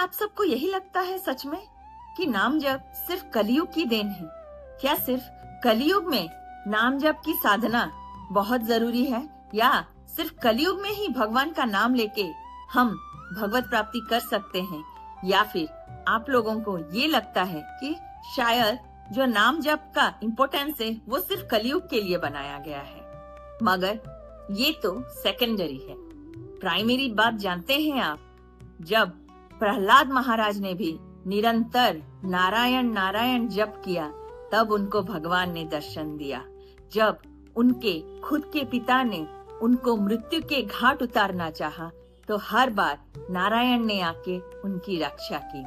आप सबको यही लगता है सच में कि नाम जप सिर्फ कलयुग की देन है? क्या सिर्फ कलयुग में नाम जप की साधना बहुत जरूरी है, या सिर्फ कलयुग में ही भगवान का नाम लेके हम भगवत प्राप्ति कर सकते हैं? या फिर आप लोगों को ये लगता है कि शायद जो नाम जप का इम्पोर्टेंस है वो सिर्फ कलयुग के लिए बनाया गया है? मगर ये तो सेकेंडरी है। प्राइमरी बात जानते हैं आप? जब प्रहलाद महाराज ने भी निरंतर नारायण नारायण जप किया तब उनको भगवान ने दर्शन दिया। जब उनके खुद के पिता ने उनको मृत्यु के घाट उतारना चाहा तो हर बार नारायण ने आके उनकी रक्षा की।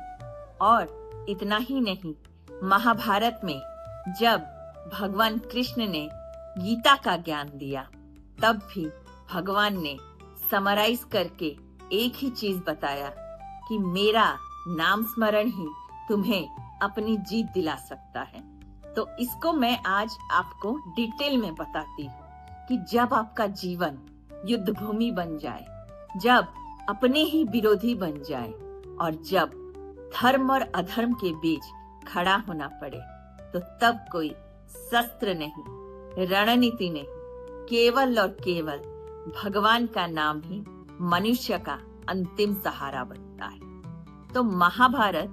और इतना ही नहीं, महाभारत में जब भगवान कृष्ण ने गीता का ज्ञान दिया तब भी भगवान ने समराइज करके एक ही चीज बताया कि मेरा नाम स्मरण ही तुम्हें अपनी जीत दिला सकता है। तो इसको मैं आज आपको डिटेल में बताती हूँ कि जब आपका जीवन युद्ध भूमि बन जाए, जब अपने ही विरोधी बन जाए और जब धर्म और अधर्म के बीच खड़ा होना पड़े तो तब कोई शस्त्र नहीं, रणनीति नहीं, केवल और केवल भगवान का नाम ही मनुष्य का अंतिम सहारा बनता है। तो महाभारत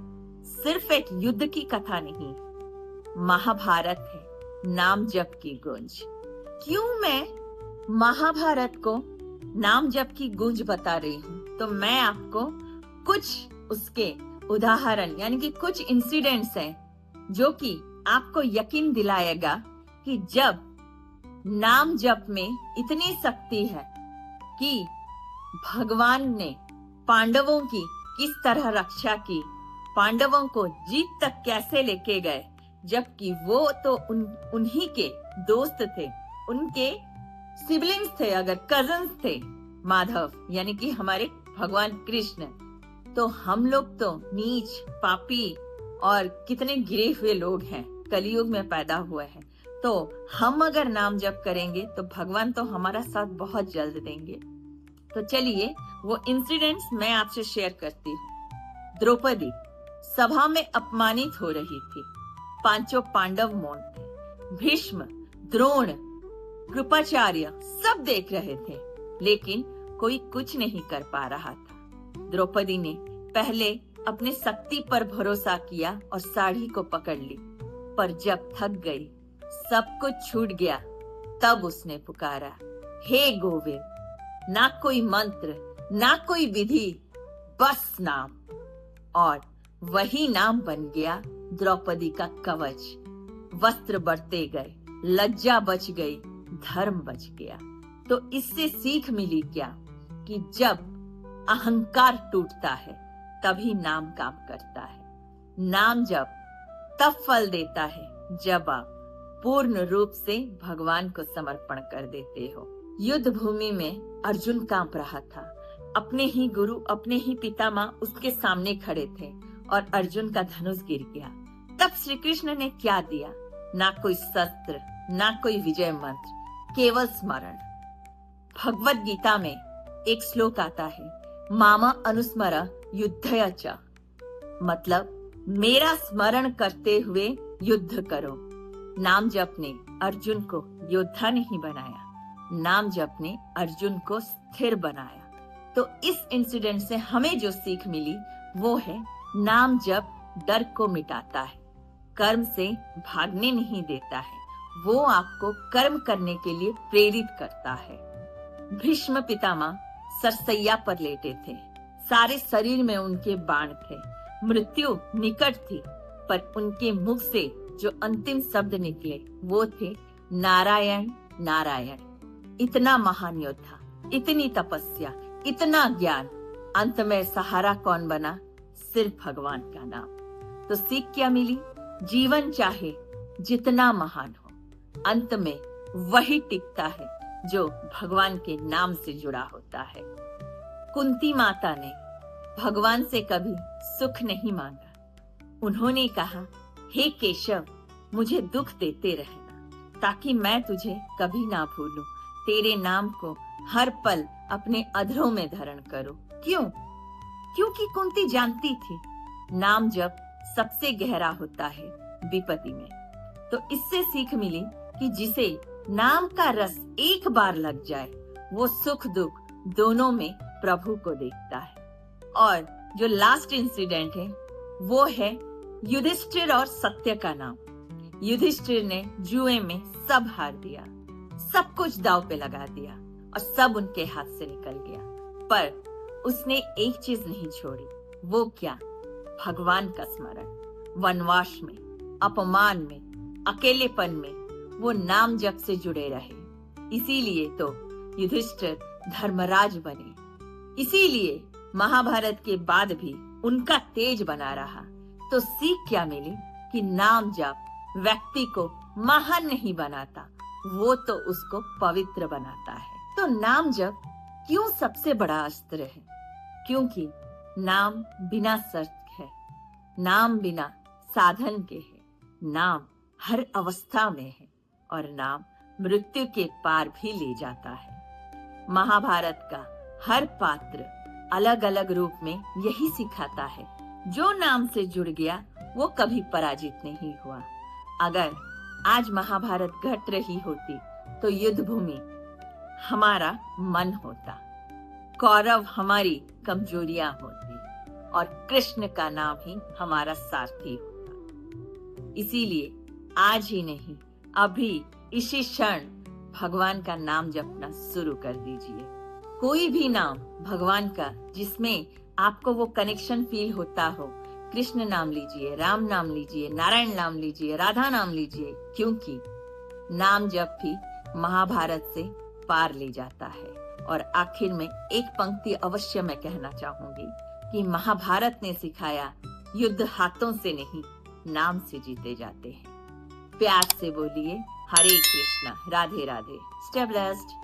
सिर्फ एक युद्ध की कथा नहीं, महाभारत है नाम जप की गूंज। क्यों मैं महाभारत को नाम जप की गूंज बता रही हूँ? तो मैं आपको कुछ उसके उदाहरण यानी कि कुछ इंसिडेंट्स हैं जो कि आपको यकीन दिलाएगा कि जब नाम जप में इतनी शक्ति है कि भगवान ने पांडवों की किस तरह रक्षा की, पांडवों को जीत तक कैसे लेके गए, जबकि वो तो उन्हीं के दोस्त थे, उनके सिबलिंग्स थे, अगर कजन्स थे, माधव यानी कि हमारे भगवान कृष्ण। तो हम लोग तो नीच, पापी और कितने गिरे हुए लोग हैं, कलयुग में पैदा हुए हैं। तो हम अगर नाम जप करेंगे तो भगवान तो हमारा साथ बहुत जल्द देंगे। तो चलिए वो इंसिडेंट्स मैं आपसे शेयर करती हूँ। द्रौपदी सभा में अपमानित हो रही थी। पांचों पांडव मौन थे। भीष्म, द्रोण, कृपाचार्य सब देख रहे थे, लेकिन कोई कुछ नहीं कर पा रहा था। द्रौपदी ने पहले अपने शक्ति पर भरोसा किया और साड़ी को पकड़ ली, पर जब थक गई, सब कुछ छूट गया, तब उसने पुकारा, हे गोविंद! ना कोई मंत्र, ना कोई विधि, बस नाम। और वही नाम बन गया द्रौपदी का कवच। वस्त्र बढ़ते गए, लज्जा बच गई, धर्म बच गया। तो इससे सीख मिली क्या कि जब अहंकार टूटता है तभी नाम काम करता है। नाम जब तब फल देता है जब आप पूर्ण रूप से भगवान को समर्पण कर देते हो। युद्ध भूमि में अर्जुन कांप रहा था। अपने ही गुरु, अपने ही पितामह उसके सामने खड़े थे और अर्जुन का धनुष गिर गया। तब श्री कृष्ण ने क्या दिया? ना कोई शस्त्र, ना कोई विजय मंत्र, केवल स्मरण। भगवत गीता में एक श्लोक आता है, मामा अनुस्मर युद्धया च, मतलब मेरा स्मरण करते हुए युद्ध करो। नाम जप ने अर्जुन को योद्धा नहीं बनाया, नाम जप ने अर्जुन को स्थिर बनाया। तो इस इंसिडेंट से हमें जो सीख मिली वो है, नाम जप डर को मिटाता है, कर्म से भागने नहीं देता है, वो आपको कर्म करने के लिए प्रेरित करता है। भीष्म पितामह सरसैया पर लेटे थे। सारे शरीर में उनके बाण थे। मृत्यु निकट थी, पर उनके मुख से जो अंतिम शब्द निकले वो थे, नारायण नारायण। इतना महान योद्धा, इतनी तपस्या, इतना ज्ञान, अंत में सहारा कौन बना? सिर्फ भगवान का नाम। तो सीख क्या मिली? जीवन चाहे जितना महान हो, अंत में वही टिकता है जो भगवान के नाम से जुड़ा होता है। कुंती माता ने भगवान से कभी सुख नहीं मांगा। उन्होंने कहा, हे केशव, मुझे दुख देते रहना ताकि मैं तुझे कभी ना भूलूं, तेरे नाम को हर पल अपने अधरों में धारण करूं। क्यों? क्योंकि कुंती जानती थी नाम जप सबसे गहरा होता है विपत्ति में। तो इससे सीख मिली कि जिसे नाम का रस एक बार लग जाए वो सुख दुख दोनों में प्रभु को देखता है। और जो लास्ट इंसिडेंट है वो है युधिष्ठिर और सत्य का नाम। युधिष्ठिर ने जुए में सब हार दिया, सब कुछ दांव पे लगा दिया और सब उनके हाथ से निकल गया, पर उसने एक चीज नहीं छोड़ी। वो क्या? भगवान का स्मरण। वनवास में, अपमान में, अकेलेपन में वो नाम जप से जुड़े रहे। इसीलिए तो युधिष्ठिर धर्मराज बने। इसीलिए महाभारत के बाद भी उनका तेज बना रहा। तो सीख क्या मिली कि नाम जप व्यक्ति को महान नहीं बनाता, वो तो उसको पवित्र बनाता है। तो नाम जप क्यों सबसे बड़ा अस्त्र है? क्योंकि नाम बिना शर्त है, नाम बिना साधन के है, नाम हर अवस्था में है और नाम मृत्यु के पार भी ले जाता है। महाभारत का हर पात्र अलग अलग रूप में यही सिखाता है। जो नाम से जुड़ गया वो कभी पराजित नहीं हुआ। अगर आज महाभारत घट रही होती तो युद्ध भूमि हमारा मन होता, कौरव हमारी कमजोरियां होती और कृष्ण का नाम ही हमारा सारथी होता। इसीलिए आज ही नहीं, अभी इसी क्षण भगवान का नाम जपना शुरू कर दीजिए। कोई भी नाम भगवान का जिसमें आपको वो कनेक्शन फील होता हो। कृष्ण नाम लीजिए, राम नाम लीजिए, नारायण नाम लीजिए, राधा नाम लीजिए, क्योंकि नाम जप भी महाभारत से पार ले जाता है। और आखिर में एक पंक्ति अवश्य मैं कहना चाहूंगी कि महाभारत ने सिखाया युद्ध हाथों से नहीं, नाम से जीते जाते हैं। प्यार से बोलिए हरे कृष्णा, राधे राधे। Stay blessed.